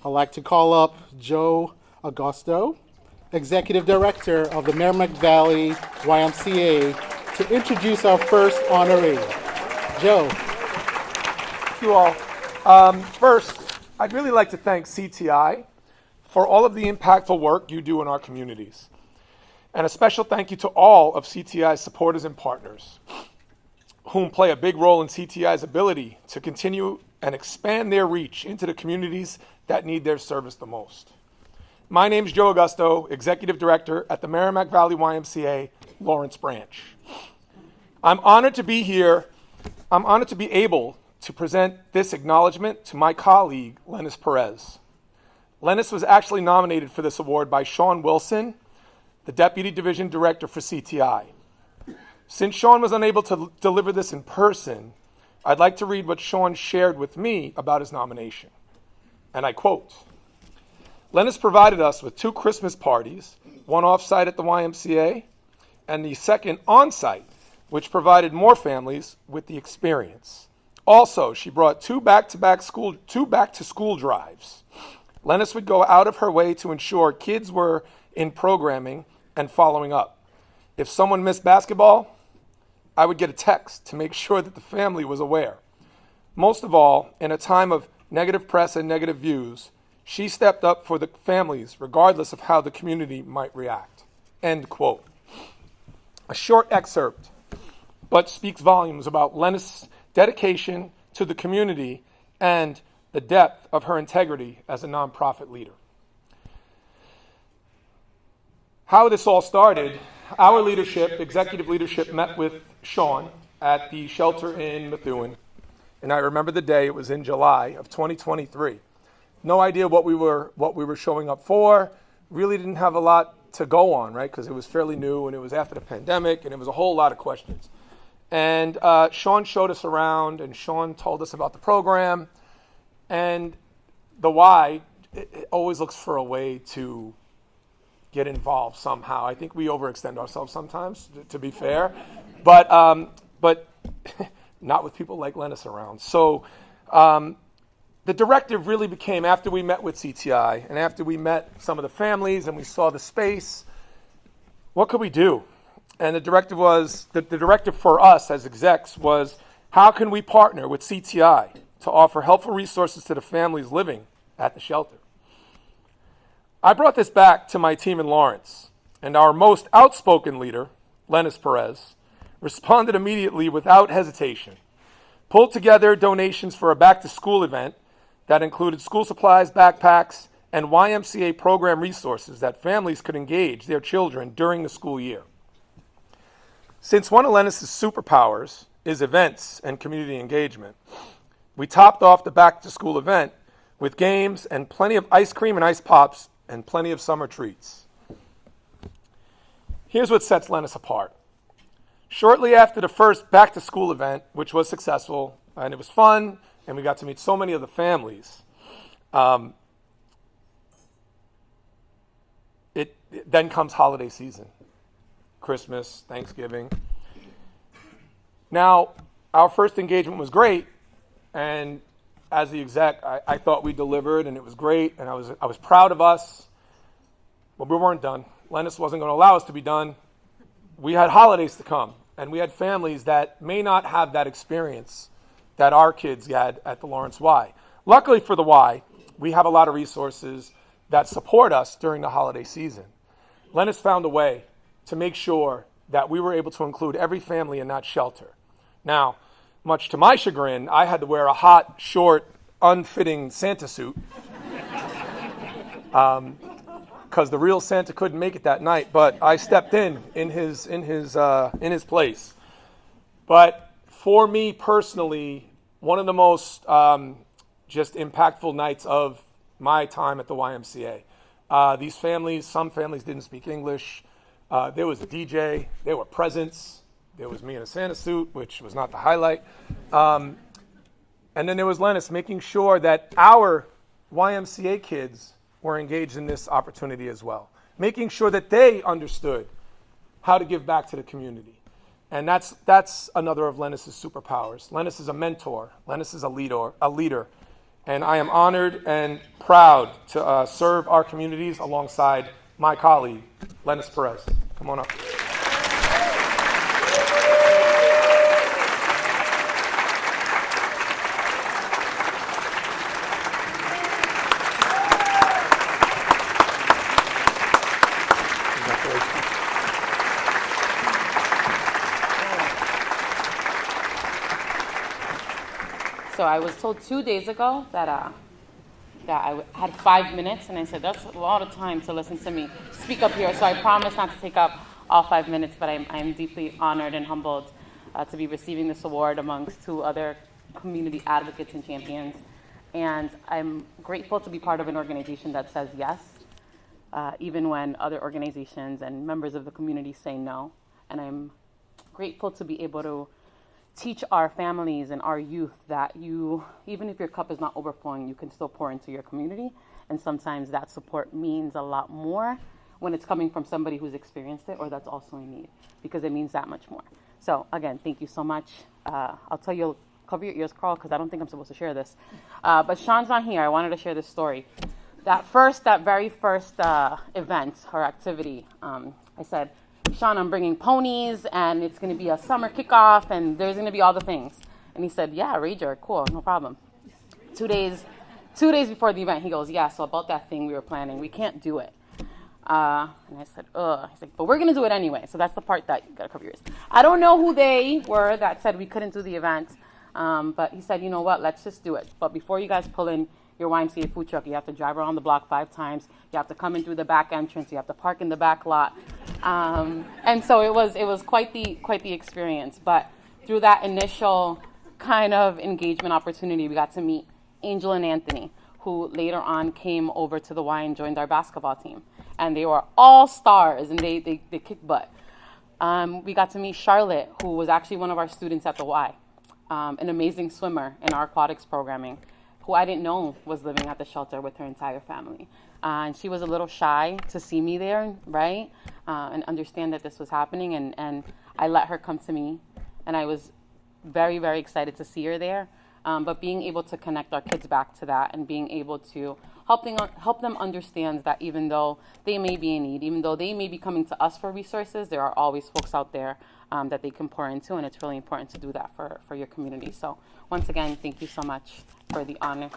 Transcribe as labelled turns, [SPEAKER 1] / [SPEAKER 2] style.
[SPEAKER 1] I'd like to call up Joe Augusto, Executive Director of the Merrimack Valley YMCA, to introduce our first honoree. Joe.
[SPEAKER 2] Thank you all. First, I'd really like to thank CTI for all of the impactful work you do in our communities. And a special thank you to all of CTI's supporters and partners, whom play a big role in CTI's ability to continue and expand their reach into the communities that need their service the most. My name is Joe Augusto, Executive Director at the Merrimack Valley YMCA, Lawrence Branch. I'm honored to be here. I'm honored to be able to present this acknowledgement to my colleague, Lenis Perez. Lenis was actually nominated for this award by Sean Wilson, the Deputy Division Director for CTI. Since Sean was unable to deliver this in person, I'd like to read what Sean shared with me about his nomination. And I quote, "Lenis provided us with 2 Christmas parties, one off-site at the YMCA, and the second on-site, which provided more families with the experience. Also, she brought 2 back-to-school drives. Lenis would go out of her way to ensure kids were in programming and following up. If someone missed basketball, I would get a text to make sure that the family was aware. Most of all, in a time of negative press and negative views, she stepped up for the families regardless of how the community might react." End quote. A short excerpt, but speaks volumes about Lenis' dedication to the community and the depth of her integrity as a nonprofit leader. How this all started, our leadership, executive leadership, met with Sean at the shelter in Methuen. And I remember the day, it was in July of 2023. No idea what we were showing up for. Really didn't have a lot to go on, right? Because it was fairly new and it was after the pandemic and it was a whole lot of questions. And Sean showed us around and Sean told us about the program. And the Y it always looks for a way to get involved somehow. I think we overextend ourselves sometimes, to be fair, but not with people like Lenis around. So the directive really became, after we met with CTI and after we met some of the families and we saw the space, what could we do? And the directive for us as execs was, how can we partner with CTI to offer helpful resources to the families living at the shelter? I brought this back to my team in Lawrence, and our most outspoken leader, Lenis Perez, responded immediately without hesitation, pulled together donations for a back-to-school event that included school supplies, backpacks, and YMCA program resources that families could engage their children during the school year. Since one of Lenis' superpowers is events and community engagement, we topped off the back-to-school event with games and plenty of ice cream and ice pops and plenty of summer treats. Here's what sets Lenis apart. Shortly after the first back-to-school event, which was successful, and it was fun, and we got to meet so many of the families, then comes holiday season. Christmas, Thanksgiving. Now, our first engagement was great, and as the exec, I thought we delivered, and it was great, and I was proud of us, but we weren't done. Lenis wasn't going to allow us to be done. We had holidays to come, and we had families that may not have that experience that our kids had at the Lawrence Y. Luckily for the Y, we have a lot of resources that support us during the holiday season. Lenis found a way to make sure that we were able to include every family in that shelter. Now, much to my chagrin, I had to wear a hot, short, unfitting Santa suit because the real Santa couldn't make it that night. But I stepped in his place. But for me personally, one of the most just impactful nights of my time at the YMCA. These families, some families didn't speak English. There was a DJ. There were presents. There was me in a Santa suit, which was not the highlight. And then there was Lenis making sure that our YMCA kids were engaged in this opportunity as well, making sure that they understood how to give back to the community. And that's another of Lenis' superpowers. Lenis is a mentor. Lenis is a leader. and I am honored and proud to serve our communities alongside my colleague, Lenis Perez. Come on up.
[SPEAKER 3] So I was told 2 days ago that I had 5 minutes, and I said, that's a lot of time to listen to me speak up here. So I promise not to take up all 5 minutes, but I'm deeply honored and humbled to be receiving this award amongst 2 other community advocates and champions. And I'm grateful to be part of an organization that says yes, even when other organizations and members of the community say no. And I'm grateful to be able to teach our families and our youth that even if your cup is not overflowing, you can still pour into your community. And sometimes that support means a lot more when it's coming from somebody who's experienced it or that's also in need, because it means that much more. So again, thank you so much. I'll tell you, cover your ears, Carl, because I don't think I'm supposed to share this. But Sean's not here. I wanted to share this story. That very first event or activity, I said, Sean, I'm bringing ponies, and it's going to be a summer kickoff, and there's going to be all the things. And he said, yeah, Rager, cool, no problem. 2 days before the event, he goes, yeah, so about that thing we were planning, we can't do it. And I said, ugh. He's like, but we're going to do it anyway. So that's the part that you got to cover your ears. I don't know who they were that said we couldn't do the event, but he said, you know what, let's just do it. But before you guys pull in your YMCA food truck, you have to drive around the block 5 times. You have to come in through the back entrance. You have to park in the back lot. And so it was quite the experience. But through that initial kind of engagement opportunity, we got to meet Angel and Anthony, who later on came over to the Y and joined our basketball team. And they were all stars, and they kicked butt. We got to meet Charlotte, who was actually one of our students at the Y, an amazing swimmer in our aquatics programming, who I didn't know was living at the shelter with her entire family. And she was a little shy to see me there, right? And understand that this was happening. And I let her come to me. And I was very, very excited to see her there. But being able to connect our kids back to that and being able to help them understand that even though they may be in need, even though they may be coming to us for resources, there are always folks out there that they can pour into. And it's really important to do that for your community. So once again, thank you so much for the honor.